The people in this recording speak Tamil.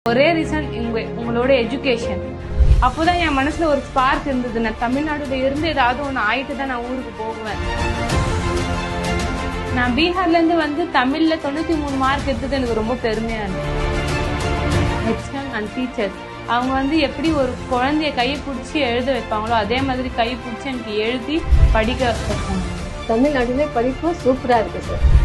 ஒரே ரீசன் உங்களோட எஜுகேஷன். அப்போதான் என் மனசுல ஒரு ஸ்பார்க் இருந்தது. நான் தமிழ்நாடுல இருந்து ஏதாவது ஒன்று ஆயிட்டு தான் நான் ஊருக்கு போவேன். நான் பீகார்ல இருந்து வந்து தமிழ்ல 93 மார்க் எடுத்தது எனக்கு ரொம்ப பெருமையா இருந்தது. ஹெச்எம் அண்ட் டீச்சர்ஸ் அவங்க வந்து எப்படி ஒரு குழந்தைய கையை பிடிச்சி எழுத வைப்பாங்களோ அதே மாதிரி கையை பிடிச்சி எனக்கு எழுதி படிக்க வைப்பாங்க. தமிழ்நாட்டிலே படிப்பு சூப்பரா இருக்கு சார்.